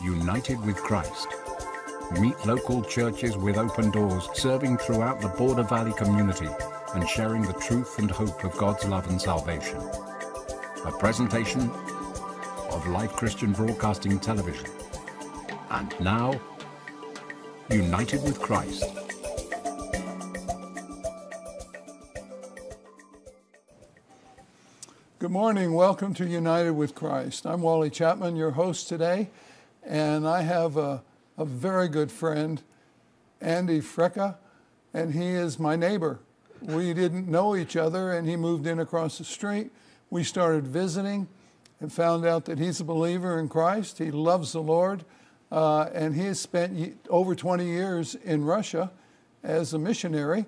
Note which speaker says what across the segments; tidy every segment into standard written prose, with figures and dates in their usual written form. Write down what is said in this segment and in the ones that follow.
Speaker 1: united with Christ. Meet local churches with open doors, serving throughout the Border Valley community and sharing the truth and hope of God's love and salvation. A presentation of Life Christian Broadcasting Television. And now, United with Christ.
Speaker 2: Good morning. Welcome to United with Christ. I'm Wally Chapman, your host today, and I have a very good friend, Andy Frecka, and he is my neighbor. We didn't know each other, and he moved in across the street. We started visiting and found out that he's a believer in Christ. He loves the Lord, and he has spent over 20 years in Russia as a missionary,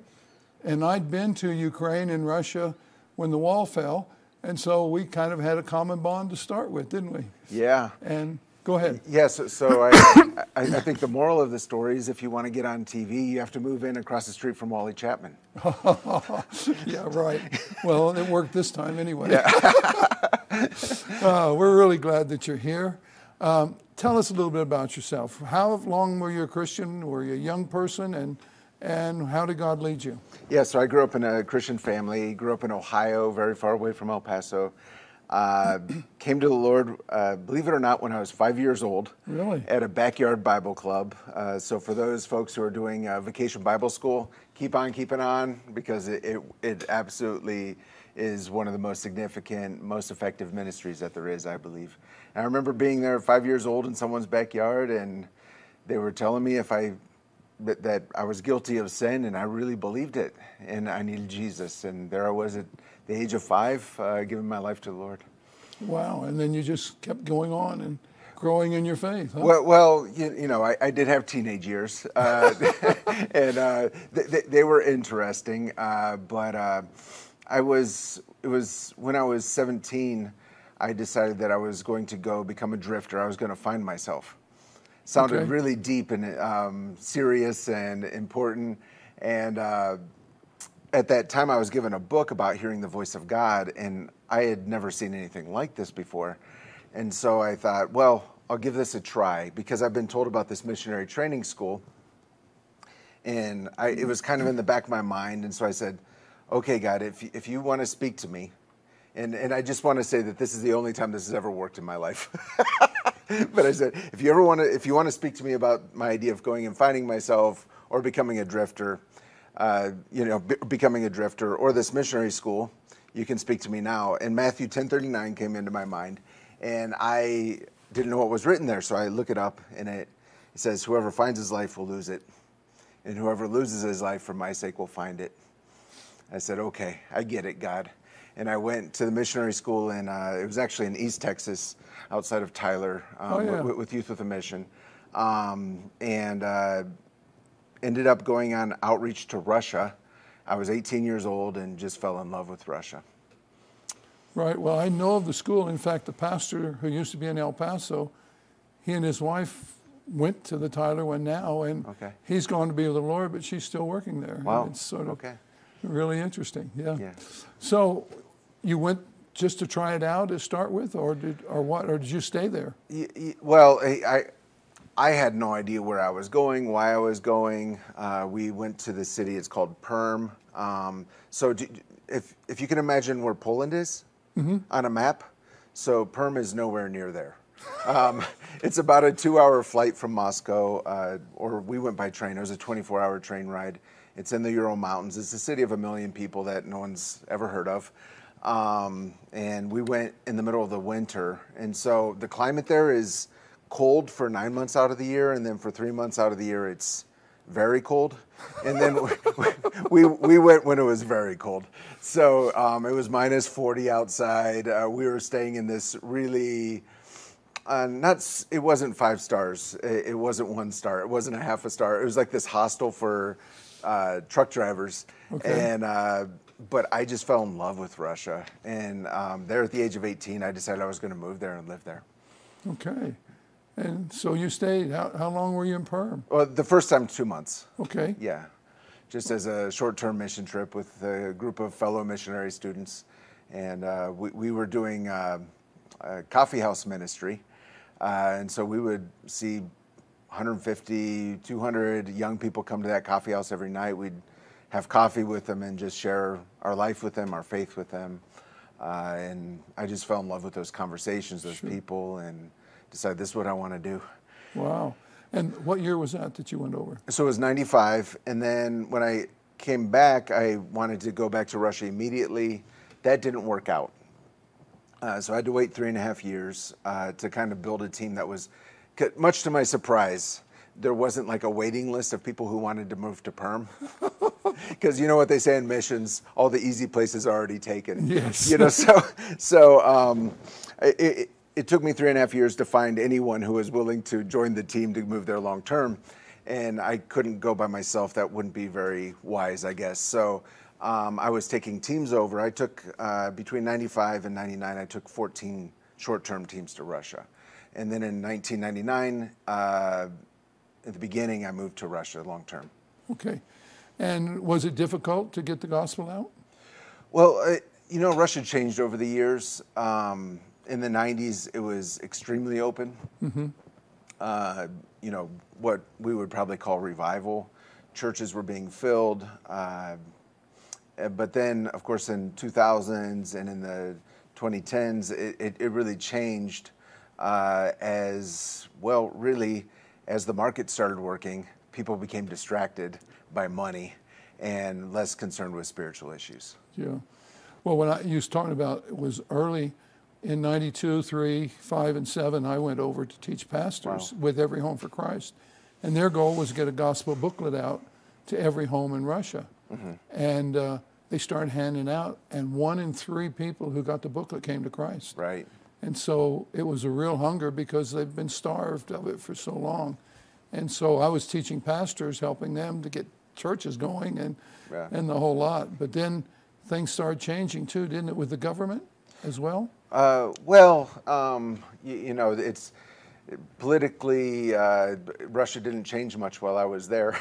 Speaker 2: and I'd been to Ukraine and Russia when the wall fell. And so we kind of had a common bond to start with, didn't we?
Speaker 3: Yeah.
Speaker 2: And go ahead.
Speaker 3: Yes. So I think the moral of the story is if you want to get on TV, you have to move in across the street from Wally Chapman.
Speaker 2: Yeah, right. Well, it worked this time anyway.
Speaker 3: Yeah.
Speaker 2: We're really glad that you're here. Tell us a little bit about yourself. How long were you a Christian? Were you a young person? And how did God lead you?
Speaker 3: Yeah, so I grew up in a Christian family, grew up in Ohio, very far away from El Paso. Came to the Lord, believe it or not, when I was 5 years old.
Speaker 2: Really?
Speaker 3: At a backyard Bible club. So for those folks who are doing vacation Bible school, keep on keeping on, because it absolutely is one of the most significant, most effective ministries that there is, I believe. And I remember being there at 5 years old in someone's backyard, and they were telling me that I was guilty of sin, and I really believed it, and I needed Jesus. And there I was at the age of 5, giving my life to the Lord.
Speaker 2: Wow, and then you just kept going on and growing in your faith, huh?
Speaker 3: Well, you know, I did have teenage years, and they were interesting, but it was when I was 17, I decided that I was going to go become a drifter. I was going to find myself. Sounded
Speaker 2: Okay.
Speaker 3: really deep and serious and important. And at that time, I was given a book about hearing the voice of God, and I had never seen anything like this before. And so I thought, well, I'll give this a try, because I've been told about this missionary training school, and it was kind of in the back of my mind. And so I said, okay, God, if you want to speak to me, and I just want to say that this is the only time this has ever worked in my life. But I said, if you want to speak to me about my idea of going and finding myself, or becoming a drifter, becoming a drifter, or this missionary school, you can speak to me now. And Matthew 10:39 came into my mind, and I didn't know what was written there, so I look it up, and it says, whoever finds his life will lose it, and whoever loses his life for my sake will find it. I said, okay, I get it, God. And I went to the missionary school, and it was actually in East Texas, outside of Tyler, with Youth with a Mission, and ended up going on outreach to Russia. I was 18 years old and just fell in love with Russia.
Speaker 2: Right. Well, I know of the school. In fact, the pastor who used to be in El Paso, he and his wife went to the Tyler one now, and he's gone to be with the Lord, but she's still working there.
Speaker 3: Wow.
Speaker 2: And it's sort of really interesting. Yeah.
Speaker 3: Yeah.
Speaker 2: So you went just to try it out to start with, or did you stay there?
Speaker 3: Well, I had no idea where I was going, why I was going. We went to the city. It's called Perm. So if you can imagine where Poland is on a map, so Perm is nowhere near there. It's about a 2-hour flight from Moscow, or we went by train. It was a 24-hour train ride. It's in the Ural Mountains. It's a city of 1 million people that no one's ever heard of. And we went in the middle of the winter. And so the climate there is cold for 9 months out of the year, and then for 3 months out of the year, it's very cold. And then we went when it was very cold. So it was minus 40 outside. We were staying in this really, it wasn't 5 stars. It wasn't 1 star. It wasn't a half a star. It was like this hostel for truck drivers. Okay. And but I just fell in love with Russia. And there at the age of 18, I decided I was going to move there and live there.
Speaker 2: Okay. And so you stayed. How long were you in Perm?
Speaker 3: Well, the first time, 2 months.
Speaker 2: Okay.
Speaker 3: Yeah. Just as a short-term mission trip with a group of fellow missionary students. And we were doing a coffee house ministry. And so we would see 150, 200 young people come to that coffee house every night. We'd have coffee with them and just share our life with them, our faith with them. And I just fell in love with those conversations, those people, and decided this is what I want to do.
Speaker 2: Wow. And what year was that you went over?
Speaker 3: So it was 95. And then when I came back, I wanted to go back to Russia immediately. That didn't work out. So I had to wait 3.5 years to kind of build a team that was, much to my surprise, there wasn't like a waiting list of people who wanted to move to Perm. Because you know what they say in missions, all the easy places are already taken.
Speaker 2: Yes.
Speaker 3: You know, it took me 3.5 years to find anyone who was willing to join the team to move there long term. And I couldn't go by myself. That wouldn't be very wise, I guess. So I was taking teams over. I took, between 95 and 99, I took 14 short-term teams to Russia. And then in 1999, at the beginning, I moved to Russia long-term.
Speaker 2: Okay. And was it difficult to get the gospel out?
Speaker 3: Well, you know, Russia changed over the years. In the 90s, it was extremely open. Mm-hmm. You know, what we would probably call revival. Churches were being filled. But then, of course, in 2000s and in the 2010s, it really changed as, well, really, as the market started working, people became distracted by money and less concerned with spiritual issues.
Speaker 2: Yeah. Well, when you was talking about, it was early in 92, 3, 5, and 7, I went over to teach pastors with Every Home for Christ. And their goal was to get a gospel booklet out to every home in Russia. Mm-hmm. And they started handing out, and 1 in 3 people who got the booklet came to Christ.
Speaker 3: Right.
Speaker 2: And so it was a real hunger because they've been starved of it for so long. And so I was teaching pastors, helping them to get churches going and the whole lot. But then things started changing too, didn't it, with the government as well?
Speaker 3: You know, it's politically, Russia didn't change much while I was there.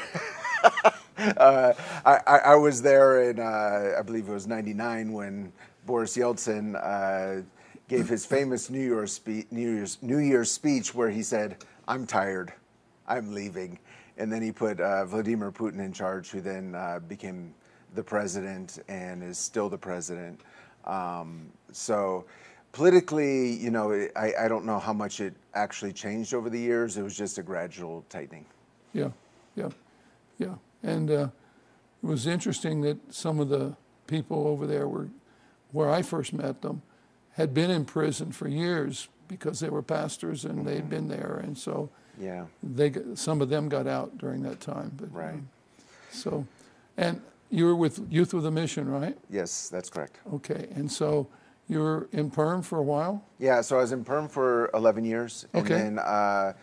Speaker 3: I was there in, I believe it was 99 when Boris Yeltsin gave his famous New Year's speech where he said, "I'm tired, I'm leaving." And then he put Vladimir Putin in charge, who then became the president and is still the president. So politically, you know, I don't know how much it actually changed over the years. It was just a gradual tightening.
Speaker 2: Yeah. And it was interesting that some of the people over there where I first met them, had been in prison for years because they were pastors and they'd been there, and so some of them got out during that time. But,
Speaker 3: right.
Speaker 2: And you were with Youth with a Mission, right?
Speaker 3: Yes, that's correct.
Speaker 2: Okay, and so you were in Perm for a while?
Speaker 3: Yeah, so I was in Perm for 11 years.
Speaker 2: Okay.
Speaker 3: And then,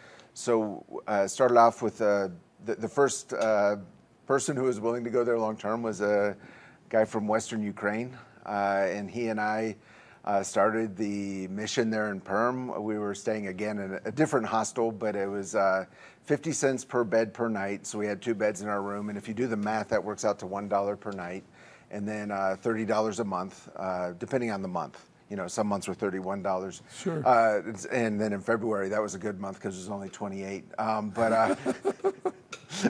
Speaker 3: started off with the first person who was willing to go there long term was a guy from Western Ukraine. And he and I started the mission there in Perm. We were staying again in a different hostel, but it was 50 cents per bed per night. So we had 2 beds in our room. And if you do the math, that works out to $1 per night. And then $30 a month, depending on the month. You know, some months were $31.
Speaker 2: Sure.
Speaker 3: And then in February, that was a good month because it was only 28.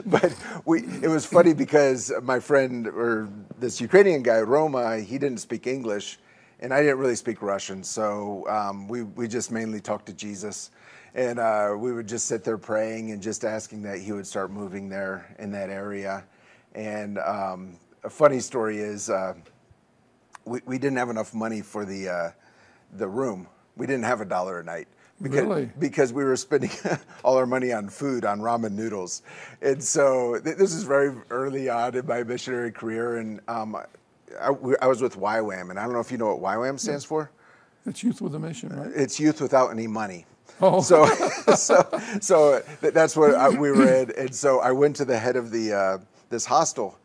Speaker 3: But it was funny because my friend, or this Ukrainian guy, Roma, he didn't speak English, and I didn't really speak Russian. So we just mainly talked to Jesus, and we would just sit there praying and just asking that he would start moving there in that area. And a funny story is we didn't have enough money for the room. We didn't have $1 a night. Because we were spending all our money on food, on ramen noodles. And so this is very early on in my missionary career. And I was with YWAM. And I don't know if you know what YWAM stands for.
Speaker 2: It's Youth with a Mission, right?
Speaker 3: It's Youth Without Any Money.
Speaker 2: Oh.
Speaker 3: So that's what we were in. And so I went to the head of this hostel.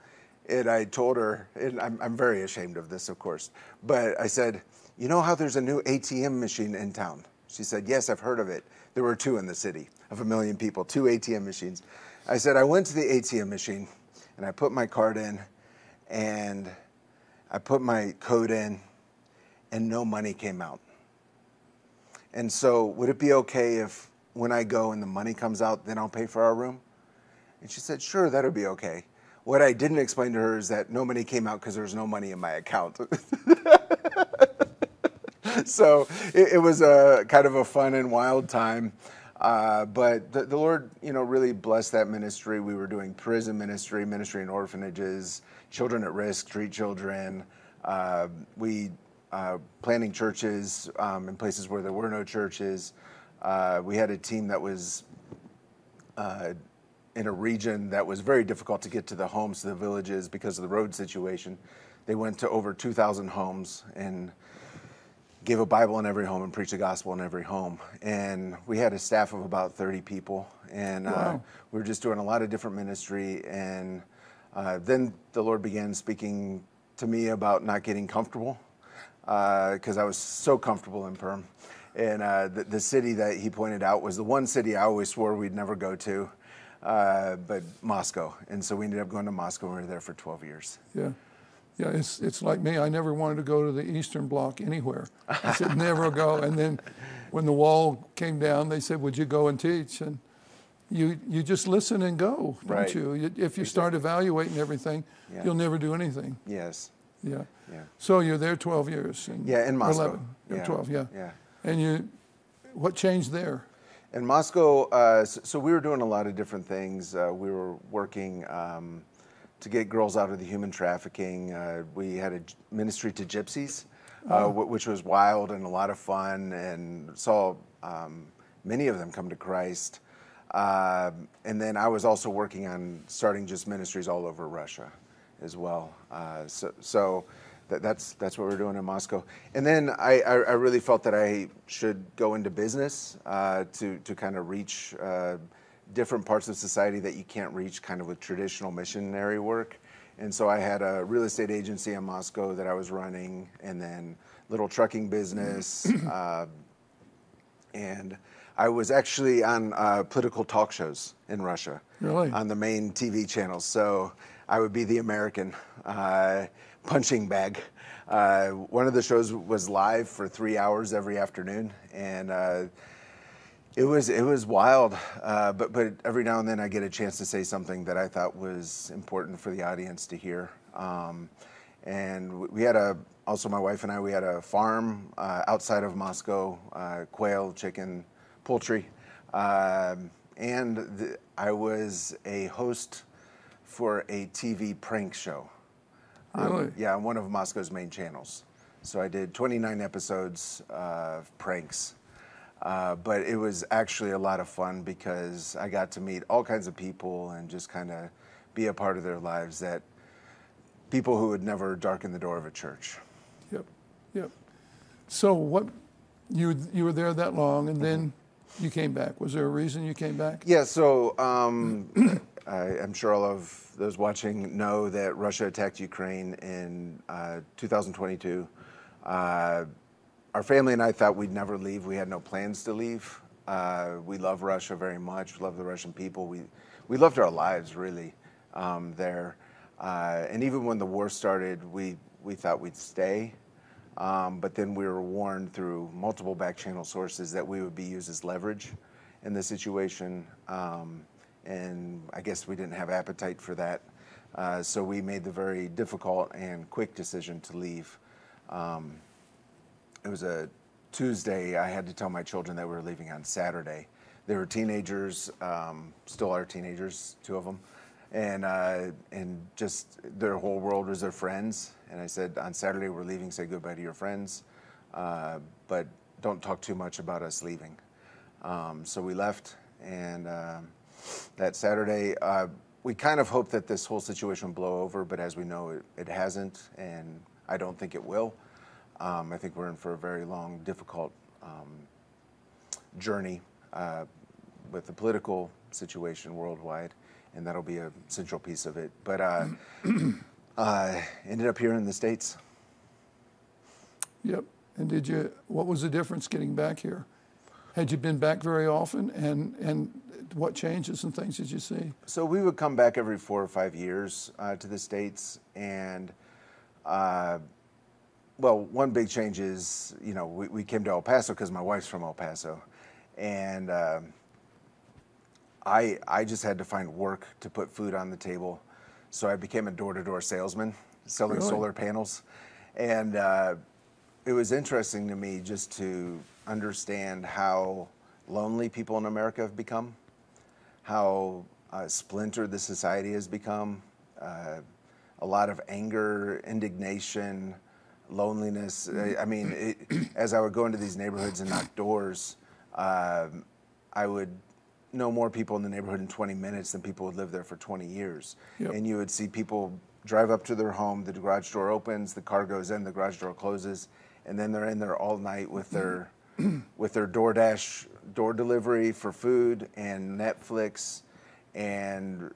Speaker 3: And I told her, and I'm very ashamed of this, of course. But I said, you know how there's a new ATM machine in town? She said, yes, I've heard of it. There were 2 in the city of 1 million people, 2 ATM machines. I said, I went to the ATM machine and I put my card in and I put my code in and no money came out. And so would it be okay if when I go and the money comes out, then I'll pay for our room? And she said, sure, that'll be okay. What I didn't explain to her is that no money came out because there was no money in my account. So it was a kind of a fun and wild time. But the Lord, really blessed that ministry. We were doing prison ministry in orphanages, children at risk, street children. We planting churches in places where there were no churches. We had a team that was in a region that was very difficult to get to the homes, to the villages, because of the road situation. They went to over 2,000 homes and gave a Bible in every home and preached the gospel in every home. And we had a staff of about 30 people. And
Speaker 2: wow.
Speaker 3: We were just doing a lot of different ministry. And then the Lord began speaking to me about not getting comfortable, because I was so comfortable in Perm. And the city that he pointed out was the one city I always swore we'd never go to, but Moscow. And so we ended up going to Moscow, and we were there for 12 years.
Speaker 2: Yeah. Yeah, it's like me. I never wanted to go to the Eastern Bloc anywhere. I said, never go. And then when the wall came down, they said, would you go and teach? And you just listen and go, don't
Speaker 3: Right.
Speaker 2: you? If you start evaluating everything,
Speaker 3: Yeah.
Speaker 2: you'll never do anything.
Speaker 3: Yes.
Speaker 2: Yeah.
Speaker 3: Yeah.
Speaker 2: So you're there 12 years. And
Speaker 3: Yeah, in Moscow.
Speaker 2: 11,
Speaker 3: Yeah.
Speaker 2: 12, yeah.
Speaker 3: Yeah.
Speaker 2: And what changed there?
Speaker 3: In Moscow, so we were doing a lot of different things. We were working to get girls out of the human trafficking. We had a ministry to gypsies, which was wild and a lot of fun, and saw many of them come to Christ. And then I was also working on starting just ministries all over Russia as well. So that's what we're doing in Moscow. And then I really felt that I should go into business to kind of reach different parts of society that you can't reach kind of with traditional missionary work. And so I had a real estate agency in Moscow that I was running, and then little trucking business. And I was actually on political talk shows in Russia.
Speaker 2: Really?
Speaker 3: On the main TV channels. So I would be the American punching bag. One of the shows was live for 3 hours every afternoon, and it was wild. But every now and then I get a chance to say something that I thought was important for the audience to hear. And we had also my wife and I, we had a farm outside of Moscow, quail, chicken, poultry, and I was a host for a TV prank show.
Speaker 2: Really?
Speaker 3: Yeah, on one of Moscow's main channels. So I did 29 episodes of pranks. But it was actually a lot of fun because I got to meet all kinds of people and just kind of be a part of their lives, that people who would never darken the door of a church.
Speaker 2: Yep, yep. So you were there that long, and then you came back. Was there a reason you came back?
Speaker 3: Yeah, so I'm sure all of those watching know that Russia attacked Ukraine in 2022. Our family and I thought we'd never leave. We had no plans to leave. We love Russia very much. We love the Russian people. We loved our lives, really, there. And even when the war started, we thought we'd stay. But then we were warned through multiple back channel sources that we would be used as leverage in the situation. And I guess we didn't have appetite for that. So we made the very difficult and quick decision to leave. It was a Tuesday. I had to tell my children that we were leaving on Saturday. They were teenagers, still are teenagers, 2 of them. And just their whole world was their friends. And I said, on Saturday we're leaving, say goodbye to your friends, but don't talk too much about us leaving. So we left, and that Saturday, we kind of hoped that this whole situation would blow over, but as we know, it hasn't, and I don't think it will. I think we're in for a very long, difficult journey with the political situation worldwide, and that'll be a central piece of it. But ended up here in the States.
Speaker 2: Yep. And what was the difference getting back here? Had you been back very often, and what changes and things did you see?
Speaker 3: So we would come back every 4 or 5 years to the States, and well, one big change is, we came to El Paso because my wife's from El Paso, and I just had to find work to put food on the table. So I became a door-to-door salesman selling
Speaker 2: Really?
Speaker 3: solar panels. And it was interesting to me just to understand how lonely people in America have become, how splintered the society has become, a lot of anger, indignation, loneliness. I mean, as I would go into these neighborhoods and knock doors, I would know more people in the neighborhood in 20 minutes than people would live there for 20 years.
Speaker 2: Yep.
Speaker 3: And you would see people drive up to their home, the garage door opens, the car goes in, the garage door closes, and then they're in there all night with their DoorDash door delivery for food and Netflix, and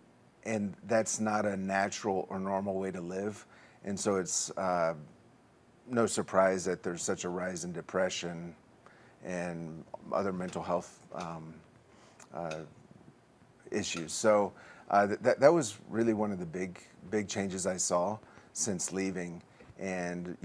Speaker 3: that's not a natural or normal way to live. And so it's no surprise that there's such a rise in depression and other mental health issues. So that was really one of the big changes I saw since leaving. And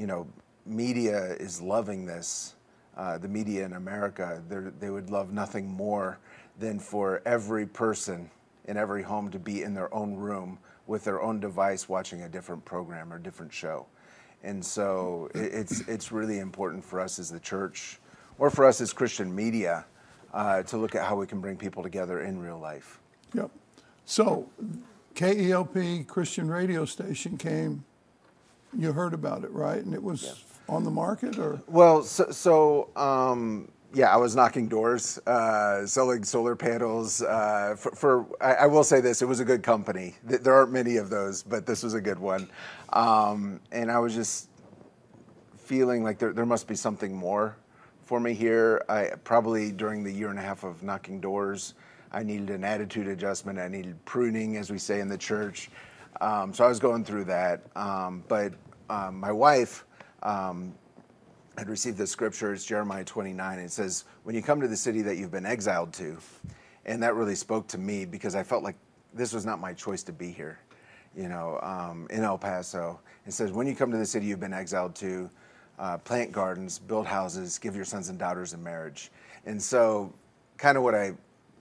Speaker 3: media is loving this. The media in America, they would love nothing more than for every person in every home to be in their own room with their own device watching a different program or different show. And so it's really important for us as the church, or for us as Christian media, to look at how we can bring people together in real life.
Speaker 2: Yep. So KELP Christian radio station came, you heard about it, right? And it was on the market, or?
Speaker 3: Well, yeah, I was knocking doors, selling solar panels. I will say this, it was a good company. There aren't many of those, but this was a good one. And I was just feeling like there must be something more for me here. Probably during the year and a half of knocking doors, I needed an attitude adjustment. I needed pruning, as we say in the church. So I was going through that. But my wife had received the scripture. It's Jeremiah 29. It says, when you come to the city that you've been exiled to, and that really spoke to me because I felt like this was not my choice to be here, in El Paso. It says, when you come to the city you've been exiled to, plant gardens, build houses, give your sons and daughters in marriage. And so kind of what I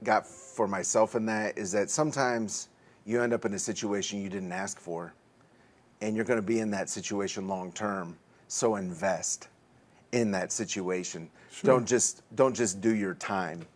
Speaker 3: got for myself in that is that sometimes you end up in a situation you didn't ask for, and you're going to be in that situation long term. So invest in that situation. Sure. Don't just do your time.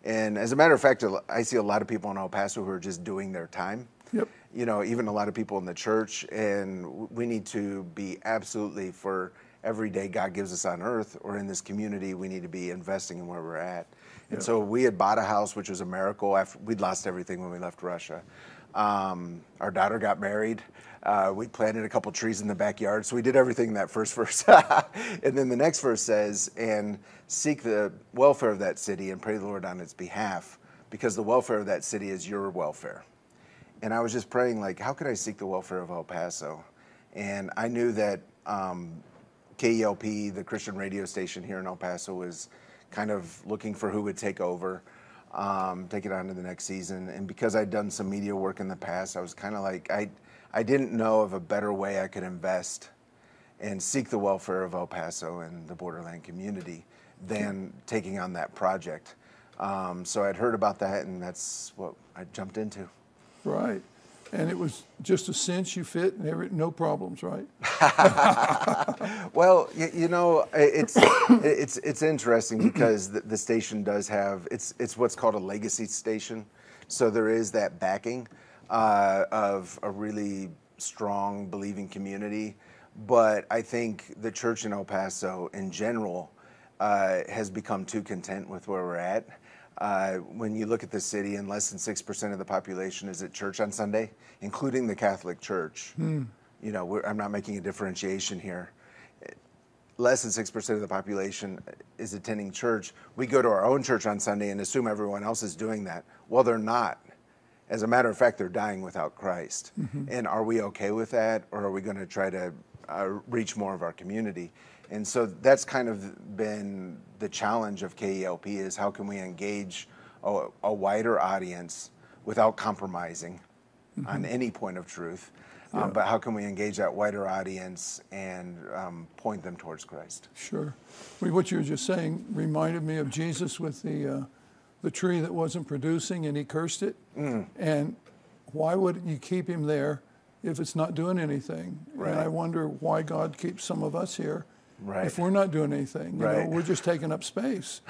Speaker 3: And as a matter of fact, I see a lot of people in El Paso who are just doing their time.
Speaker 2: Yep.
Speaker 3: Even a lot of people in the church, and we need to be absolutely, for every day God gives us on earth or in this community, we need to be investing in where we're at. And so we had bought a house, which was a miracle. After we'd lost everything when we left Russia. Our daughter got married. We planted a couple trees in the backyard. So we did everything in that first verse. And then the next verse says, and seek the welfare of that city and pray the Lord on its behalf, because the welfare of that city is your welfare. And I was just praying, like, how could I seek the welfare of El Paso? And I knew that KELP, the Christian radio station here in El Paso, was kind of looking for who would take over, take it on to the next season. And because I'd done some media work in the past, I was kind of like, I didn't know of a better way I could invest and seek the welfare of El Paso and the borderland community than taking on that project. So I'd heard about that, and that's what I jumped into.
Speaker 2: Right. And it was just a cinch, you fit, and no problems, right?
Speaker 3: Well, it's interesting because the station does have, it's what's called a legacy station. So there is that backing of a really strong, believing community. But I think the church in El Paso in general has become too content with where we're at. When you look at the city, and less than 6% of the population is at church on Sunday, including the Catholic Church. I'm not making a differentiation here. Less than 6% of the population is attending church. We go to our own church on Sunday and assume everyone else is doing that. Well, they're not. As a matter of fact, they're dying without Christ. Mm-hmm. And are we okay with that, or are we going to try to reach more of our community? And so that's kind of been the challenge of KELP, is how can we engage a wider audience without compromising on any point of truth, but how can we engage that wider audience and point them towards Christ?
Speaker 2: Sure. What you were just saying reminded me of Jesus with the the tree that wasn't producing and he cursed it. And why wouldn't you keep him there if it's not doing anything?
Speaker 3: Right.
Speaker 2: And I wonder why God keeps some of us here
Speaker 3: Right.
Speaker 2: if we're not doing anything. You
Speaker 3: Right.
Speaker 2: know, we're just taking up space.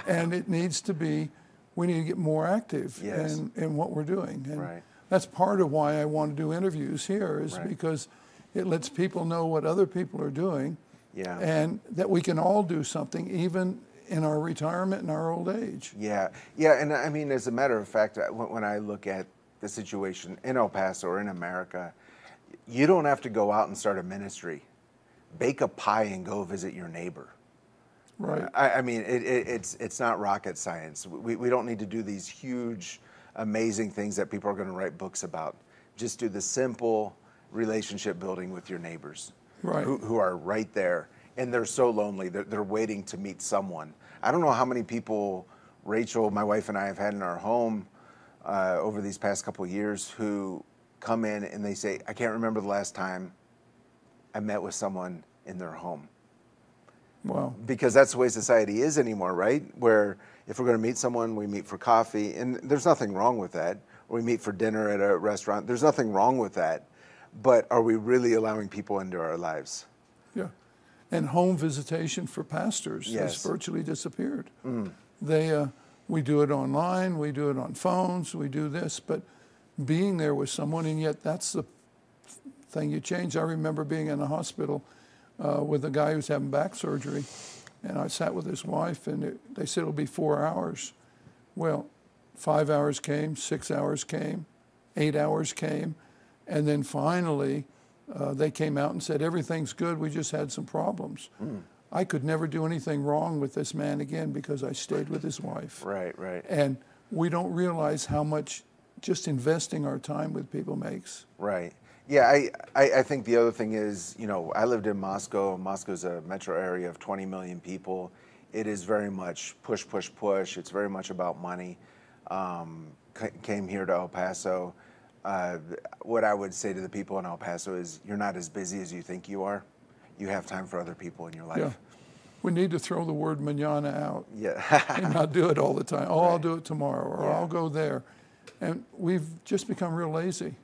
Speaker 2: And it needs to be, we need to get more active
Speaker 3: Yes.
Speaker 2: in what we're doing. And
Speaker 3: Right.
Speaker 2: that's part of why I want to do interviews here, is
Speaker 3: Right.
Speaker 2: because it lets people know what other people are doing.
Speaker 3: Yeah.
Speaker 2: And that we can all do something, even in our retirement and our old age.
Speaker 3: Yeah, yeah, and I mean, as a matter of fact, when I look at the situation in El Paso or in America, you don't have to go out and start a ministry. Bake a pie and go visit your neighbor.
Speaker 2: Right.
Speaker 3: I mean, it's not rocket science. We don't need to do these huge, amazing things that people are going to write books about. Just do the simple relationship building with your neighbors,
Speaker 2: Right.
Speaker 3: who are right there. And they're so lonely. They're waiting to meet someone. I don't know how many people Rachel, my wife, and I have had in our home over these past couple of years who come in and they say, I can't remember the last time I met with someone in their home.
Speaker 2: Wow.
Speaker 3: Because that's the way society is anymore, right? Where if we're going to meet someone, we meet for coffee. And there's nothing wrong with that. Or we meet for dinner at a restaurant. There's nothing wrong with that. But are we really allowing people into our lives?
Speaker 2: Yeah. And home visitation for pastors
Speaker 3: Yes.
Speaker 2: has virtually disappeared. We do it online, we do it on phones, we do this, but being there with someone, and yet that's the thing you change. I remember being in a hospital with a guy who's having back surgery, and I sat with his wife, and they said it'll be 4 hours. Well, 5 hours came, 6 hours came, 8 hours came, and then finally they came out and said, everything's good, we just had some problems. I could never do anything wrong with this man again because I stayed with his wife.
Speaker 3: Right, right.
Speaker 2: And we don't realize how much just investing our time with people makes.
Speaker 3: Right. Yeah, I think the other thing is, you know, I lived in Moscow. Moscow's a metro area of 20 million people. It is very much push, push, push. It's very much about money. Came here to El Paso. What I would say to the people in El Paso is, you're not as busy as you think you are. You have time for other people in your life.
Speaker 2: Yeah. We need to throw the word mañana out.
Speaker 3: Yeah.
Speaker 2: And not do it all the time. Oh,
Speaker 3: Right.
Speaker 2: I'll do it tomorrow, or
Speaker 3: Yeah.
Speaker 2: I'll go there. And we've just become real lazy.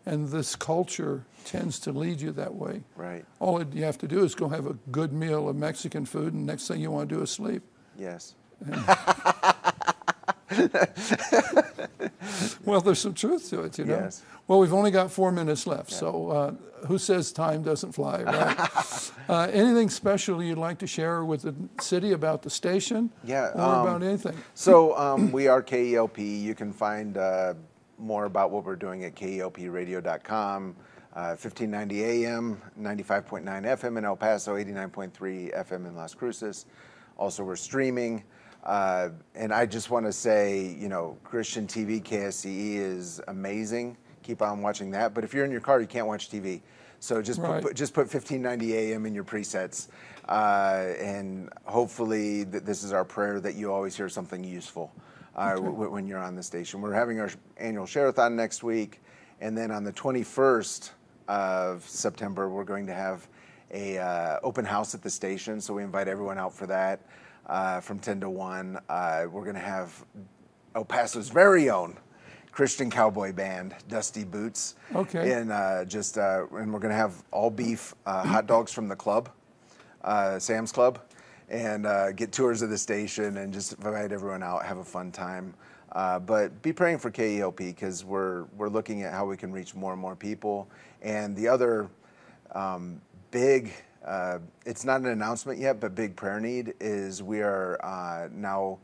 Speaker 2: And this culture tends to lead you that way.
Speaker 3: Right.
Speaker 2: All you have to do is go have a good meal of Mexican food, and next thing you want to do is sleep.
Speaker 3: Yes.
Speaker 2: Well, there's some truth to it, you know.
Speaker 3: Yes.
Speaker 2: Well, we've only got 4 minutes left, so who says time doesn't fly, right? Anything special you'd like to share with the city about the station?
Speaker 3: Yeah,
Speaker 2: Or about anything?
Speaker 3: So we are KELP. You can find more about what we're doing at KELPradio.com. 1590 AM, 95.9 FM in El Paso, 89.3 FM in Las Cruces. Also, we're streaming. And I just want to say, you know, Christian TV, KSCE is amazing. Keep on watching that. But if you're in your car, you can't watch TV. So just
Speaker 2: Right.
Speaker 3: put 1590 AM in your presets. And hopefully this is our prayer that you always hear something useful when you're on the station. We're having our annual share-a-thon next week. And then on the 21st of September, we're going to have a open house at the station. So we invite everyone out for that. From 10 to 1, we're going to have El Paso's very own Christian cowboy band, Dusty Boots.
Speaker 2: Okay.
Speaker 3: And and we're going to have all beef hot dogs from the club, Sam's Club, and get tours of the station and just invite everyone out, have a fun time. But be praying for KELP because we're looking at how we can reach more and more people. And the other big it's not an announcement yet, but big prayer need is we are now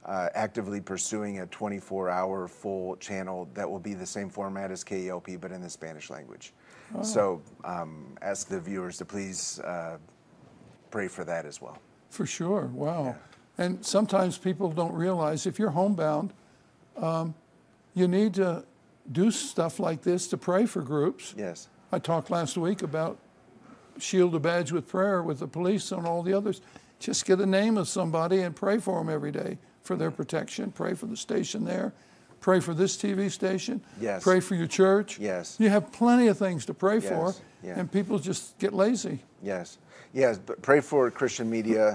Speaker 3: actively pursuing a 24-hour full channel that will be the same format as KELP, but in the Spanish language. Oh. So ask the viewers to please pray for that as well.
Speaker 2: For sure. Wow.
Speaker 3: Yeah.
Speaker 2: And sometimes people don't realize if you're homebound, you need to do stuff like this to pray for groups.
Speaker 3: Yes.
Speaker 2: I talked last week about shield a badge with prayer with the police and all the others. Just get a name of somebody and pray for them every day for their protection. Pray for the station there. Pray for this TV station.
Speaker 3: Yes.
Speaker 2: Pray for your church.
Speaker 3: Yes.
Speaker 2: You have plenty of things to pray
Speaker 3: Yes.
Speaker 2: for.
Speaker 3: Yeah.
Speaker 2: and people just get lazy.
Speaker 3: Yes. Yes, but pray for Christian media,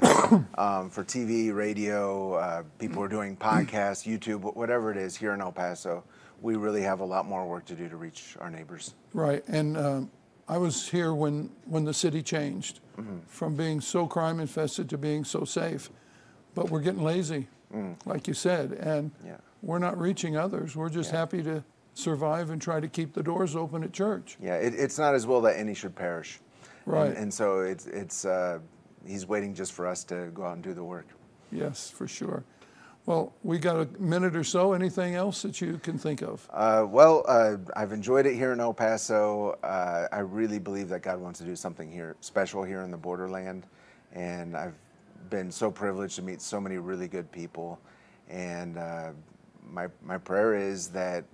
Speaker 3: for TV, radio, people who are doing podcasts, YouTube, whatever it is here in El Paso. We really have a lot more work to do to reach our neighbors.
Speaker 2: Right, and I was here when the city changed from being so crime infested to being so safe, but we're getting lazy, like you said, and we're not reaching others. We're just happy to survive and try to keep the doors open at church.
Speaker 3: Yeah, it's not His will that any should perish.
Speaker 2: Right.
Speaker 3: And so it's He's waiting just for us to go out and do the work.
Speaker 2: Yes, for sure. Well, we got a minute or so. Anything else that you can think of?
Speaker 3: I've enjoyed it here in El Paso. I really believe that God wants to do something here special here in the borderland, and I've been so privileged to meet so many really good people. And my prayer is that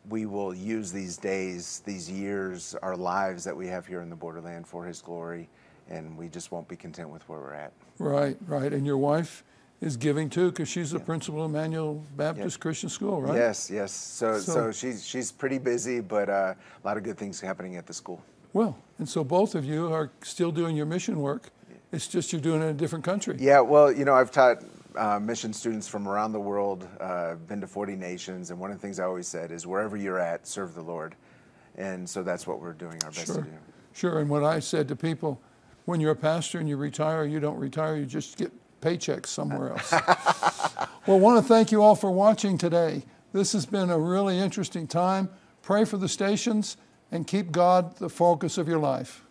Speaker 3: we will use these days, these years, our lives that we have here in the borderland for His glory, and we just won't be content with where we're at.
Speaker 2: Right, right. And your wife is giving too, because she's the principal of Emmanuel Baptist Christian School, right?
Speaker 3: Yes, yes. So she's pretty busy, but a lot of good things happening at the school.
Speaker 2: Well, and so both of you are still doing your mission work. It's just you're doing it in a different country.
Speaker 3: Yeah, well, I've taught mission students from around the world, been to 40 nations, and one of the things I always said is wherever you're at, serve the Lord. And so that's what we're doing our best to do.
Speaker 2: Sure, and what I said to people, when you're a pastor and you retire, you don't retire, you just get paychecks somewhere else. Well, I want to thank you all for watching today. This has been a really interesting time. Pray for the stations and keep God the focus of your life.